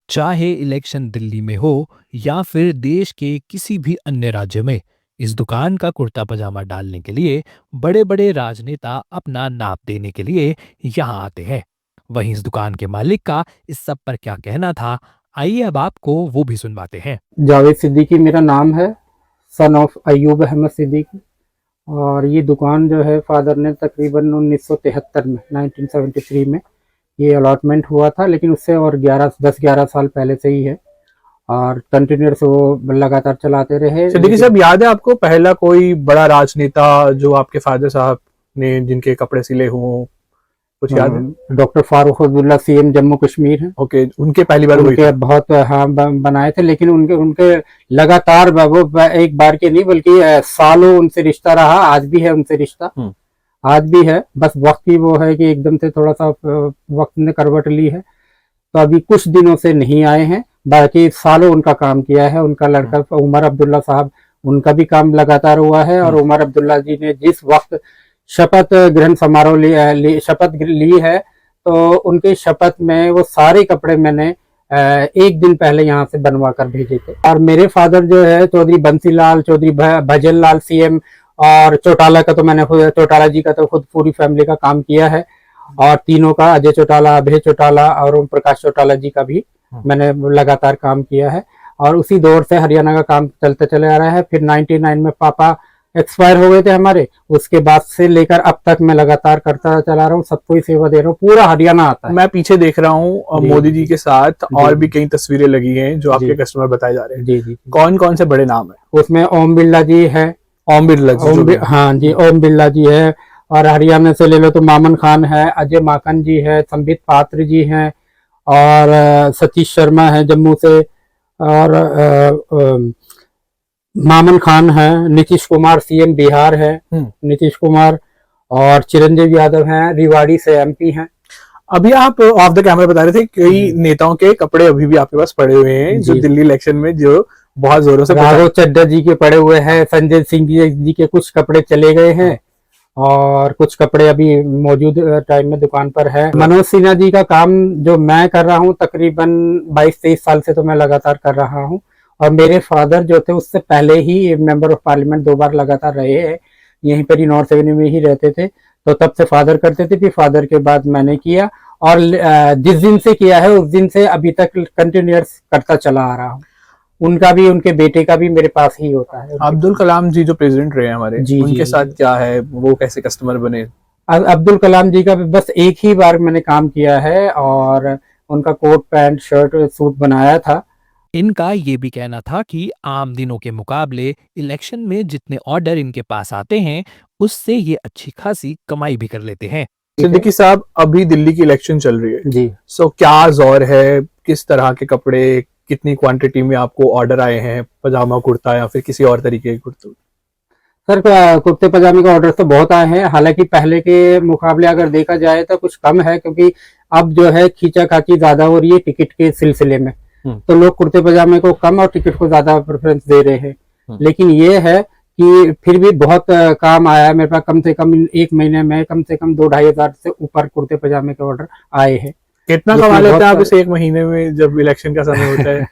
चाहे इलेक्शन दिल्ली में हो या फिर देश के किसी भी अन्य राज्य में, इस दुकान का कुर्ता पजामा डालने के लिए बड़े बड़े राजनेता अपना नाप देने के लिए यहाँ आते हैं। वहीं इस दुकान के मालिक का इस सब पर क्या कहना था, आइए अब आपको वो भी सुनवाते हैं। जावेद सिद्दीकी मेरा नाम है, सन ऑफ अयूब अहमद सिद्दीकी। और ये दुकान जो है फादर ने तकरीबन 1973 में 1973 में ये अलॉटमेंट हुआ था, लेकिन उससे और 10-11 साल पहले से ही है और कंटिन्यूअस वो लगातार चलाते रहे। सिद्दीकी साहब, याद है आपको पहला कोई बड़ा राजनेता जो आपके फादर साहब ने जिनके कपड़े सिले हों, कुछ याद है? डॉक्टर फारूक अब्दुल्ला सीएम जम्मू कश्मीर है। ओके, उनके पहली बार उनके बहुत बनाए थे, लेकिन उनके उनके लगातार वो एक बार के नहीं बल्कि सालों उनसे रिश्ता रहा। आज भी है उनसे रिश्ता, आज भी है। बस वक्त की वो है कि एकदम से थोड़ा सा वक्त ने करवट ली है, तो अभी कुछ दिनों से नहीं आए हैं। बाकी सालों उनका काम किया है। उनका लड़का उमर अब्दुल्ला साहब, उनका भी काम लगातार हुआ है। और उमर अब्दुल्ला जी ने जिस वक्त शपथ ग्रहण समारोह शपथ ली है, तो उनके शपथ में वो सारे कपड़े मैंने एक दिन पहले यहाँ से बनवा कर भेजे थे। और मेरे फादर जो है चौधरी बंसीलाल, चौधरी भजन लाल सीएम, और चौटाला का तो मैंने चौटाला जी का तो खुद पूरी फैमिली का काम किया है। और तीनों का, अजय चौटाला, अभय चौटाला और ओम प्रकाश चौटाला जी का भी मैंने लगातार काम किया है। और उसी दौर से हरियाणा का काम चलते चले आ रहा है। फिर 99 में पापा एक्सपायर हो गए थे हमारे, उसके बाद से लेकर अब तक मैं लगातार करता चला रहा हूँ, सबको ही सेवा दे रहा हूँ। पूरा हरियाणा आता है। मैं पीछे देख रहा हूँ मोदी जी के साथ और भी कई तस्वीरें लगी हैं जो आपके कस्टमर बताए जा रहे हैं। जी जी। कौन कौन से बड़े नाम है उसमें ओम बिरला जी है। ओम बिरला जी, हाँ जी, ओम बिरला जी है। और हरियाणा से ले लो तो मामन खान है, अजय माकन जी है, संबित पात्र जी हैं, और सतीश शर्मा है जम्मू से, और मामन खान है, नीतीश कुमार सीएम बिहार है, नीतीश कुमार, और चिरंजीव यादव हैं, रेवाड़ी से एमपी हैं। अभी आप ऑफ द कैमरा बता रहे थे कई नेताओं के कपड़े अभी भी आपके पास पड़े हुए हैं जो दिल्ली इलेक्शन में जो बहुत जोरों से राघव चड्ढा जी के पड़े हुए हैं, संजय सिंह जी के कुछ कपड़े चले गए हैं और कुछ कपड़े अभी मौजूद टाइम में दुकान पर है। मनोज सिन्हा जी का काम जो मैं कर रहा हूँ तकरीबन 22-23 साल से तो मैं लगातार कर रहा हूँ। और मेरे फादर जो थे उससे पहले ही मेंबर ऑफ पार्लियामेंट 2 बार लगातार रहे हैं, यहीं पर ही नॉर्थ एवेन्यू में ही रहते थे। तो तब से फादर करते थे, फिर फादर के बाद मैंने किया, और जिस दिन से किया है उस दिन से अभी तक कंटिन्यूअस करता चला आ रहा हूँ। उनका भी, उनके बेटे का भी मेरे पास ही होता है। अब्दुल कलाम जी जो प्रेसिडेंट रहे हमारे, जी, उनके साथ क्या है, वो कैसे कस्टमर बने? अब्दुल कलाम जी का भी बस एक ही बार मैंने काम किया है और उनका कोट पैंट शर्ट सूट बनाया था। इनका ये भी कहना था कि आम दिनों के मुकाबले इलेक्शन में जितने ऑर्डर इनके पास आते हैं उससे ये अच्छी खासी कमाई भी कर लेते हैं। सिद्दीकी साहब, अभी दिल्ली की इलेक्शन चल रही है जी। सो क्या जोर है, किस तरह के कपड़े, कितनी क्वांटिटी में आपको ऑर्डर आए हैं, पजामा कुर्ता या फिर किसी और तरीके के कुर्ते? सर, कुर्ते पजामे का ऑर्डर तो बहुत आए हैं, हालांकि पहले के मुकाबले अगर देखा जाए तो कुछ कम है, क्योंकि अब जो है खींचाखाची ज्यादा हो रही है टिकट के सिलसिले में। तो लोग कुर्ते पजामे को कम और टिकट को ज्यादा प्रेफरेंस दे रहे हैं। लेकिन ये है कि फिर भी बहुत काम आया है मेरे पास। कम से कम एक महीने में कम से कम 2-2.5 हजार से ऊपर कुर्ते पजामे के ऑर्डर आए हैं। कितना कमा लेते हैं आप इस एक महीने में जब इलेक्शन का समय होता है?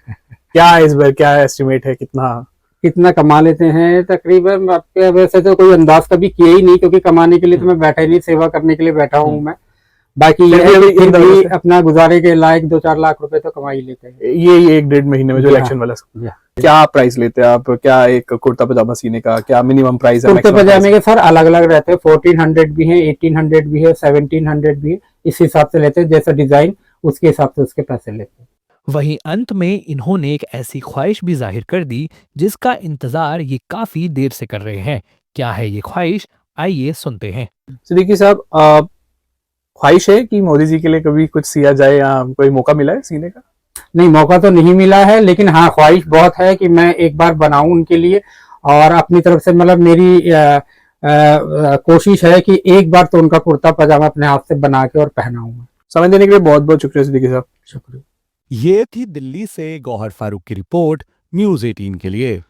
क्या इस बार क्या एस्टिमेट है, कितना कमा लेते हैं? तकरीबन वैसे तो कोई अंदाज कभी किया ही नहीं, क्योंकि कमाने के लिए तो मैं बैठा ही नहीं, सेवा करने के लिए बैठा हूँ मैं। बाकी ये भी अपना गुजारे के लायक 2-4 लाख रुपए तो कमा ही लेते हैं ये 1-1.5 महीने में जो इलेक्शन वाला। क्या प्राइस लेते हैं आप? क्या एक कुर्ता पजामा सीने का क्या मिनिमम प्राइस है? कुर्ते पजामे के सर अलग अलग रहते हैं, 1400 भी है, 1800 भी है, 1700 भी है। इस हिसाब से लेते हैं, जैसा डिजाइन उसके हिसाब से उसके पैसे लेते हैं। वहीं अंत में इन्होंने एक ऐसी ख्वाहिश भी जाहिर कर दी जिसका इंतजार ये काफी देर से कर रहे हैं। क्या है ये ख्वाहिश, आइए सुनते हैं। सिद्दीकी साहब, ख्वाहिश है कि मोदी जी के लिए कभी कुछ सिया जाए या कोई मौका मिला है सीने का? नहीं, मौका तो नहीं मिला है, लेकिन हाँ ख्वाहिश बहुत है कि मैं एक बार बनाऊं उनके लिए। और अपनी तरफ से मतलब मेरी कोशिश है कि एक बार तो उनका कुर्ता पजामा अपने हाथ से बना के और पहनाऊं। समय देने के लिए बहुत बहुत शुक्रिया सिद्दीकी साहब। शुक्रिया। ये थी दिल्ली से गौहर फारूक की रिपोर्ट, न्यूज़ 18 के लिए।